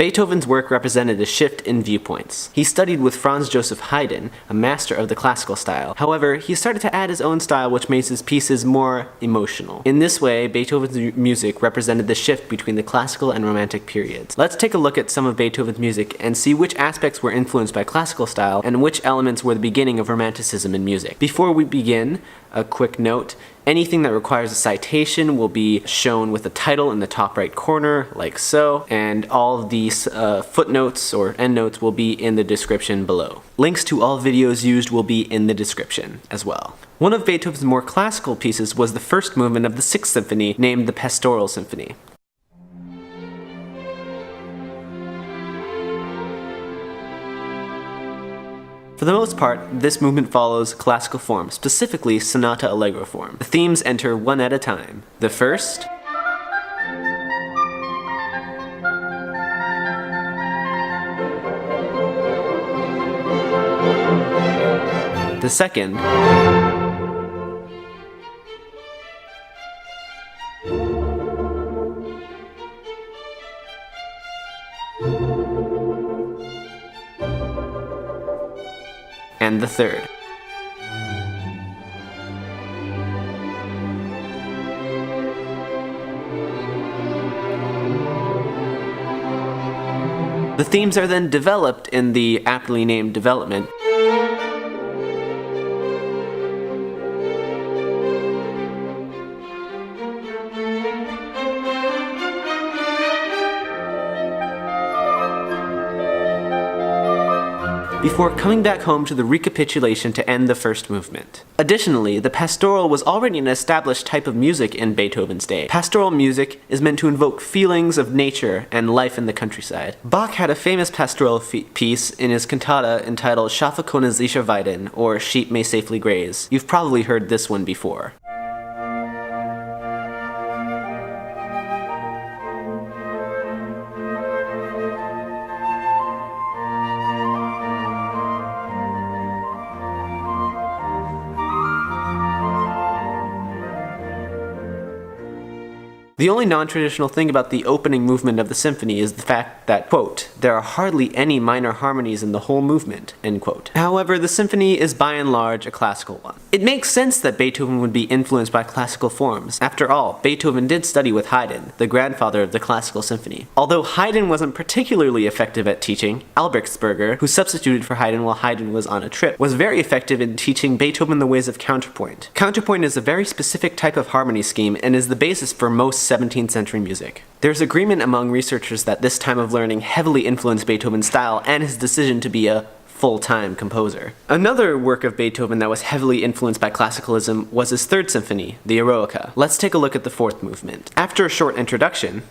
Beethoven's work represented a shift in viewpoints. He studied with Franz Joseph Haydn, a master of the classical style. However, he started to add his own style which made his pieces more emotional. In this way, Beethoven's music represented the shift between the classical and romantic periods. Let's take a look at some of Beethoven's music and see which aspects were influenced by classical style and which elements were the beginning of romanticism in music. Before we begin, a quick note. Anything that requires a citation will be shown with a title in the top right corner, like so, and all of these footnotes or endnotes will be in the description below. Links to all videos used will be in the description as well. One of Beethoven's more classical pieces was the first movement of the Sixth Symphony, named the Pastoral Symphony. For the most part, this movement follows classical form, specifically sonata allegro form. The themes enter one at a time. The first, the second, and the third. The themes are then developed in the aptly named development. Before coming back home to the recapitulation to end the first movement. Additionally, the pastoral was already an established type of music in Beethoven's day. Pastoral music is meant to invoke feelings of nature and life in the countryside. Bach had a famous pastoral piece in his cantata entitled Schafe können sicher weiden, or Sheep May Safely Graze. You've probably heard this one before. The only non-traditional thing about the opening movement of the symphony is the fact that, quote, there are hardly any minor harmonies in the whole movement, end quote. However, the symphony is by and large a classical one. It makes sense that Beethoven would be influenced by classical forms. After all, Beethoven did study with Haydn, the grandfather of the classical symphony. Although Haydn wasn't particularly effective at teaching, Albrechtsberger, who substituted for Haydn while Haydn was on a trip, was very effective in teaching Beethoven the ways of counterpoint. Counterpoint is a very specific type of harmony scheme and is the basis for most 17th century music. There's agreement among researchers that this time of learning heavily influenced Beethoven's style and his decision to be a full-time composer. Another work of Beethoven that was heavily influenced by classicalism was his third symphony, the Eroica. Let's take a look at the fourth movement. After a short introduction,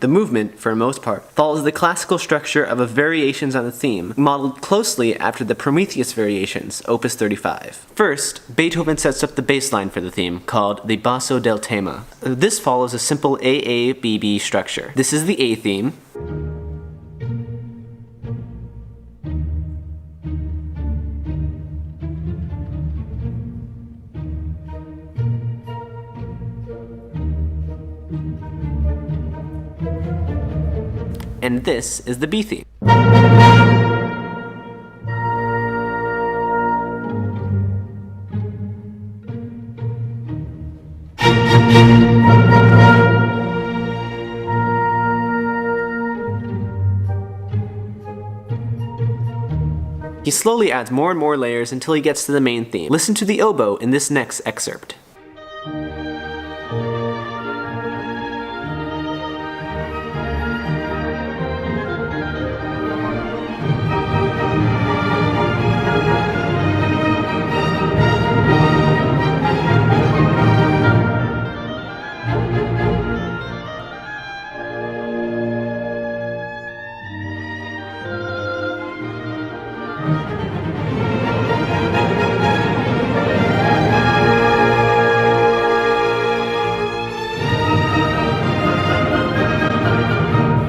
the movement, for the most part, follows the classical structure of a variations on a theme, modeled closely after the Prometheus variations, opus 35. First, Beethoven sets up the bass line for the theme, called the basso del tema. This follows a simple AA-BB structure. This is the A theme, and this is the B theme. He slowly adds more and more layers until he gets to the main theme. Listen to the oboe in this next excerpt.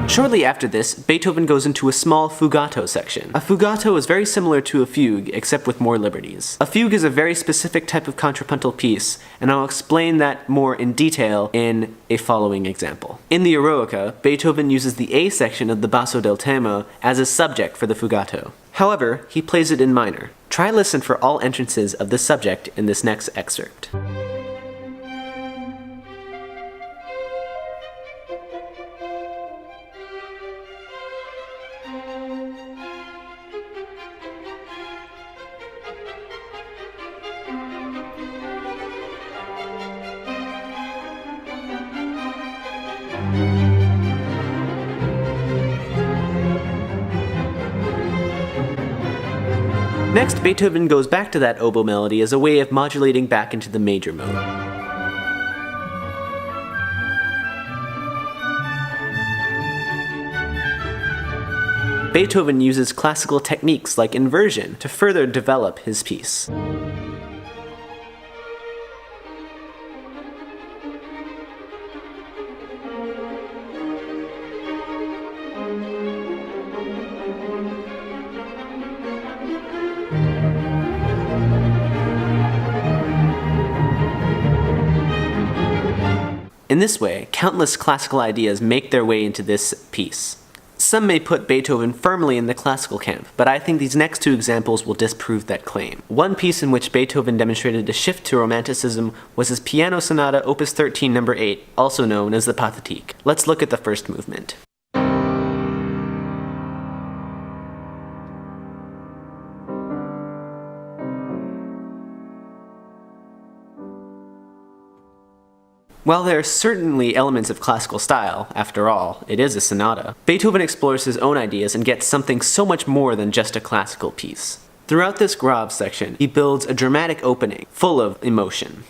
Shortly after this, Beethoven goes into a small fugato section. A fugato is very similar to a fugue, except with more liberties. A fugue is a very specific type of contrapuntal piece, and I'll explain that more in detail in a following example. In the Eroica, Beethoven uses the A section of the basso del tema as a subject for the fugato. However, he plays it in minor. Try listen for all entrances of this subject in this next excerpt. Next, Beethoven goes back to that oboe melody as a way of modulating back into the major mode. Beethoven uses classical techniques like inversion to further develop his piece. In this way, countless classical ideas make their way into this piece. Some may put Beethoven firmly in the classical camp, but I think these next two examples will disprove that claim. One piece in which Beethoven demonstrated a shift to Romanticism was his Piano Sonata Opus 13 No. 8, also known as the Pathétique. Let's look at the first movement. While there are certainly elements of classical style, after all, it is a sonata, Beethoven explores his own ideas and gets something so much more than just a classical piece. Throughout this Grav section, he builds a dramatic opening, full of emotion.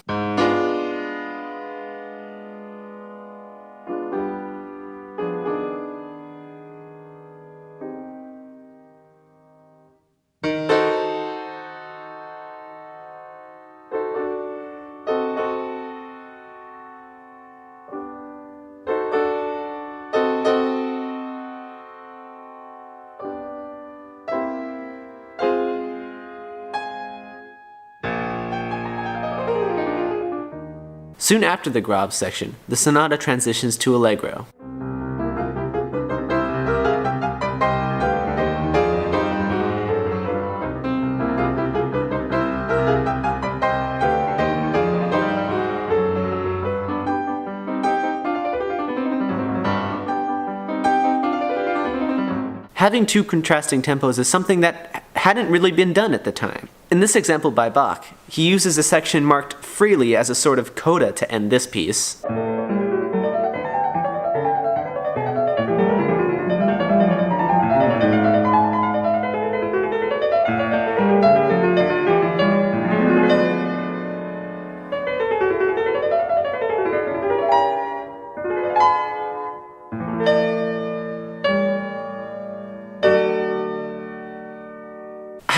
Soon after the Grav section, the sonata transitions to allegro. Having two contrasting tempos is something that hadn't really been done at the time. In this example by Bach, he uses a section marked freely as a sort of coda to end this piece.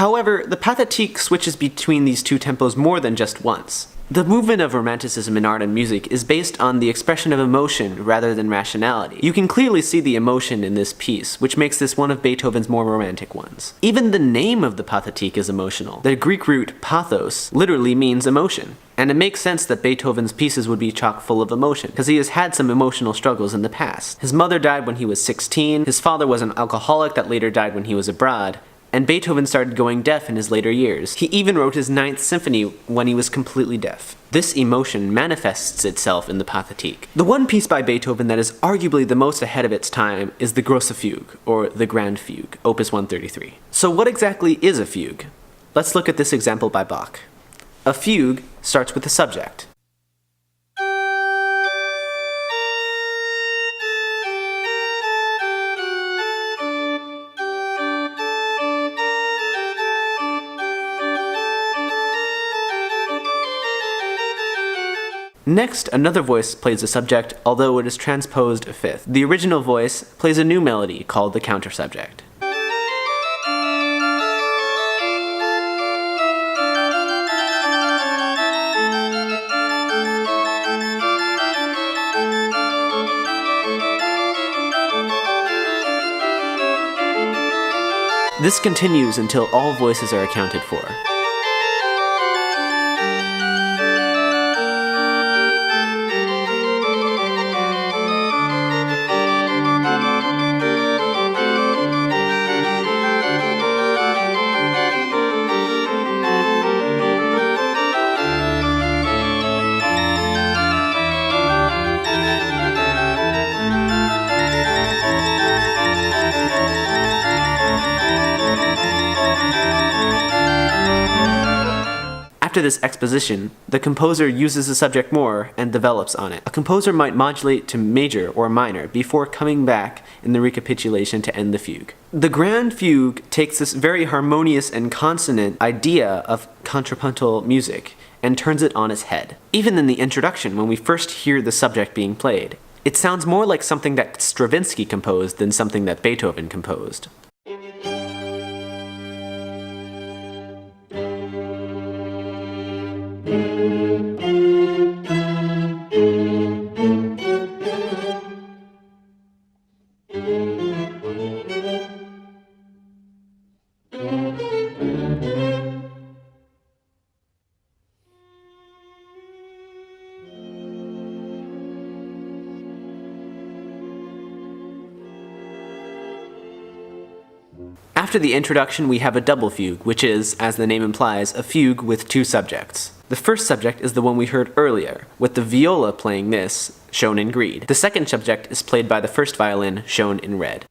However, the Pathétique switches between these two tempos more than just once. The movement of Romanticism in art and music is based on the expression of emotion rather than rationality. You can clearly see the emotion in this piece, which makes this one of Beethoven's more romantic ones. Even the name of the Pathétique is emotional. The Greek root pathos literally means emotion. And it makes sense that Beethoven's pieces would be chock full of emotion, because he has had some emotional struggles in the past. His mother died when he was 16, his father was an alcoholic that later died when he was abroad, and Beethoven started going deaf in his later years. He even wrote his Ninth Symphony when he was completely deaf. This emotion manifests itself in the Pathétique. The one piece by Beethoven that is arguably the most ahead of its time is the Grosse Fugue, or the Grand Fugue, Opus 133. So what exactly is a fugue? Let's look at this example by Bach. A fugue starts with a subject. Next, another voice plays the subject, although it is transposed a fifth. The original voice plays a new melody called the countersubject. This continues until all voices are accounted for. After this exposition, the composer uses the subject more and develops on it. A composer might modulate to major or minor before coming back in the recapitulation to end the fugue. The grand fugue takes this very harmonious and consonant idea of contrapuntal music and turns it on its head. Even in the introduction, when we first hear the subject being played, it sounds more like something that Stravinsky composed than something that Beethoven composed. After the introduction, we have a double fugue, which is, as the name implies, a fugue with two subjects. The first subject is the one we heard earlier, with the viola playing this, shown in green. The second subject is played by the first violin, shown in red.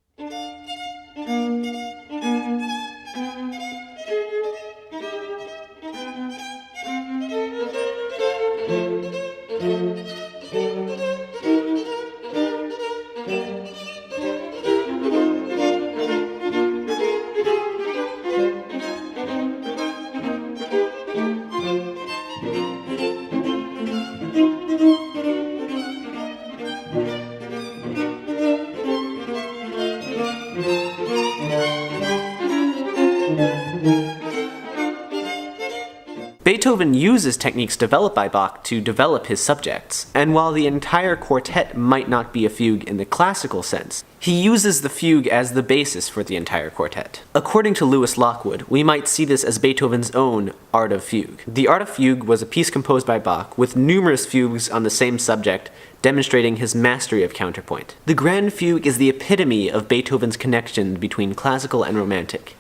Beethoven uses techniques developed by Bach to develop his subjects, and while the entire quartet might not be a fugue in the classical sense, he uses the fugue as the basis for the entire quartet. According to Lewis Lockwood, we might see this as Beethoven's own art of fugue. The art of fugue was a piece composed by Bach with numerous fugues on the same subject, demonstrating his mastery of counterpoint. The grand fugue is the epitome of Beethoven's connection between classical and romantic.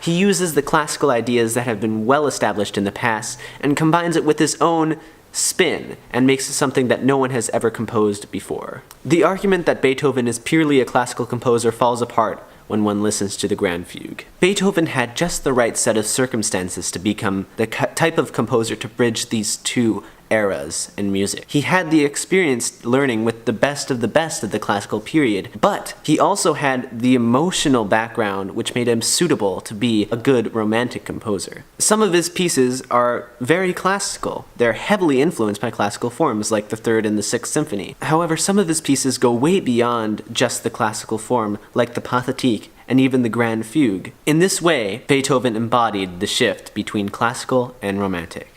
He uses the classical ideas that have been well established in the past and combines it with his own spin and makes it something that no one has ever composed before. The argument that Beethoven is purely a classical composer falls apart when one listens to the Grand Fugue. Beethoven had just the right set of circumstances to become the type of composer to bridge these two eras in music. He had the experience learning with the best of the classical period, but he also had the emotional background which made him suitable to be a good romantic composer. Some of his pieces are very classical. They're heavily influenced by classical forms like the Third and the Sixth Symphony. However, some of his pieces go way beyond just the classical form, like the Pathétique and even the Grand Fugue. In this way, Beethoven embodied the shift between classical and romantic.